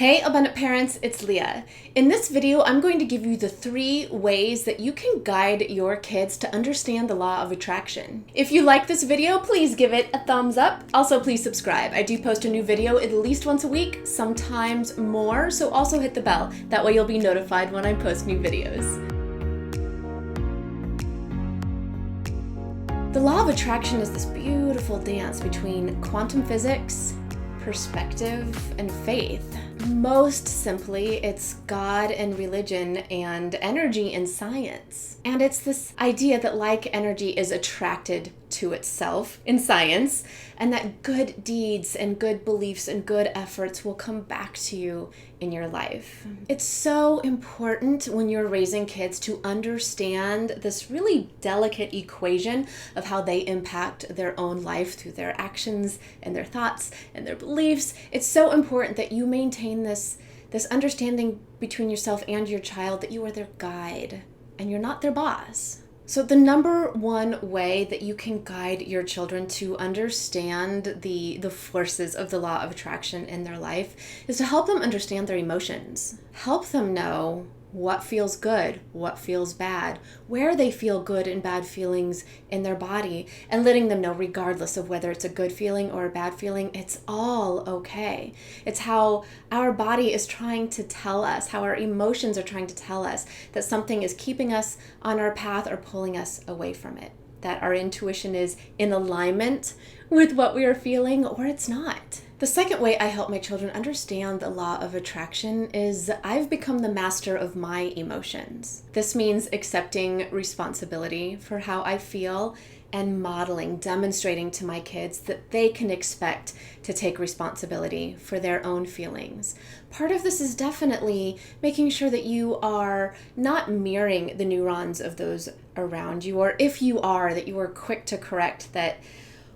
Hey Abundant Parents, it's Leah. In this video, I'm going to give you the 3 ways that you can guide your kids to understand the law of attraction. If you like this video, please give it a thumbs up. Also, please subscribe. I do post a new video at least once a week, sometimes more, so also hit the bell. That way you'll be notified when I post new videos. The law of attraction is this beautiful dance between quantum physics, perspective, and faith. Most simply, it's God and religion and energy and science. And it's this idea that like energy is attracted to itself in science, and that good deeds and good beliefs and good efforts will come back to you in your life. It's so important when you're raising kids to understand this really delicate equation of how they impact their own life through their actions and their thoughts and their beliefs. It's so important that you maintain this understanding between yourself and your child that you are their guide and you're not their boss. So the number one way that you can guide your children to understand the forces of the law of attraction in their life is to help them understand their emotions. Help them know what feels good, what feels bad, where they feel good and bad feelings in their body, and letting them know regardless of whether it's a good feeling or a bad feeling, it's all okay. It's how our body is trying to tell us, how our emotions are trying to tell us that something is keeping us on our path or pulling us away from it. That our intuition is in alignment with what we are feeling or it's not. The second way I help my children understand the law of attraction is I've become the master of my emotions. This means accepting responsibility for how I feel and modeling, demonstrating to my kids that they can expect to take responsibility for their own feelings. Part of this is definitely making sure that you are not mirroring the neurons of those around you, or if you are, that you are quick to correct that,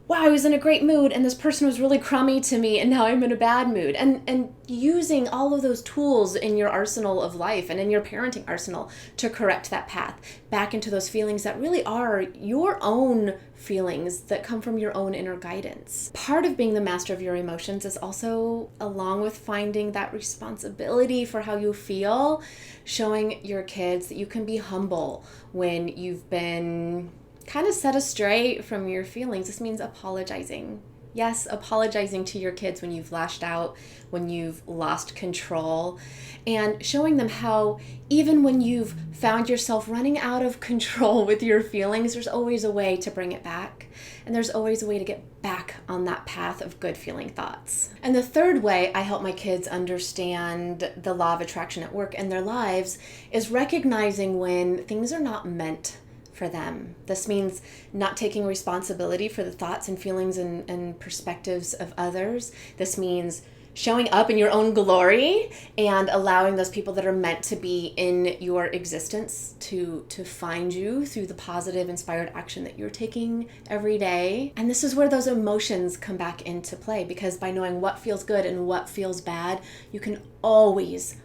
wow, I was in a great mood and this person was really crummy to me and now I'm in a bad mood. And using all of those tools in your arsenal of life and in your parenting arsenal to correct that path back into those feelings that really are your own feelings that come from your own inner guidance. Part of being the master of your emotions is also, along with finding that responsibility for how you feel, showing your kids that you can be humble when you've been kind of set astray from your feelings. This means apologizing. Yes, apologizing to your kids when you've lashed out, when you've lost control, and showing them how even when you've found yourself running out of control with your feelings, there's always a way to bring it back. And there's always a way to get back on that path of good feeling thoughts. And the third way I help my kids understand the law of attraction at work and their lives is recognizing when things are not meant for them. This means not taking responsibility for the thoughts and feelings and perspectives of others. This means showing up in your own glory and allowing those people that are meant to be in your existence to find you through the positive, inspired action that you're taking every day. And this is where those emotions come back into play, because by knowing what feels good and what feels bad, you can always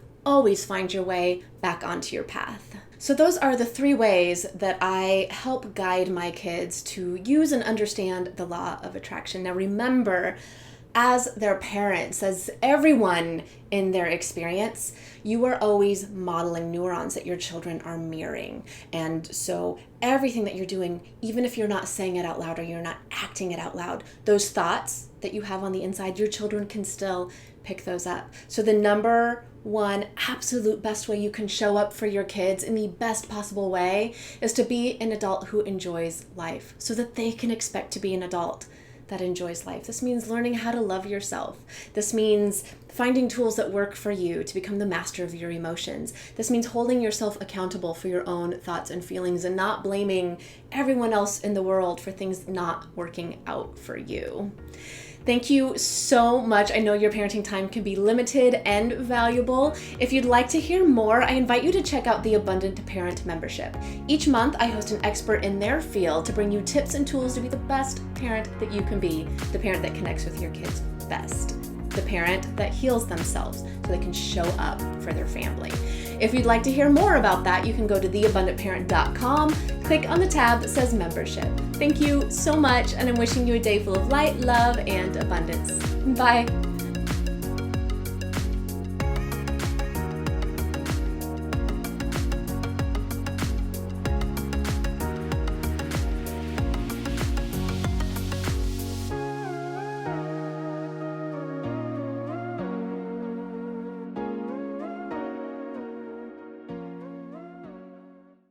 find your way back onto your path. So those are the 3 ways that I help guide my kids to use and understand the law of attraction. Now remember, as their parents, as everyone in their experience, you are always modeling neurons that your children are mirroring. And so everything that you're doing, even if you're not saying it out loud or you're not acting it out loud, those thoughts that you have on the inside, your children can still pick those up. So the number one absolute best way you can show up for your kids in the best possible way is to be an adult who enjoys life so that they can expect to be an adult that enjoys life. This means learning how to love yourself. This means finding tools that work for you to become the master of your emotions. This means holding yourself accountable for your own thoughts and feelings and not blaming everyone else in the world for things not working out for you. Thank you so much. I know your parenting time can be limited and valuable. If you'd like to hear more, I invite you to check out the Abundant Parent membership. Each month, I host an expert in their field to bring you tips and tools to be the best parent that you can be, the parent that connects with your kids best, the parent that heals themselves so they can show up for their family. If you'd like to hear more about that, you can go to theabundantparent.com, click on the tab that says membership. Thank you so much, and I'm wishing you a day full of light, love, and abundance. Bye.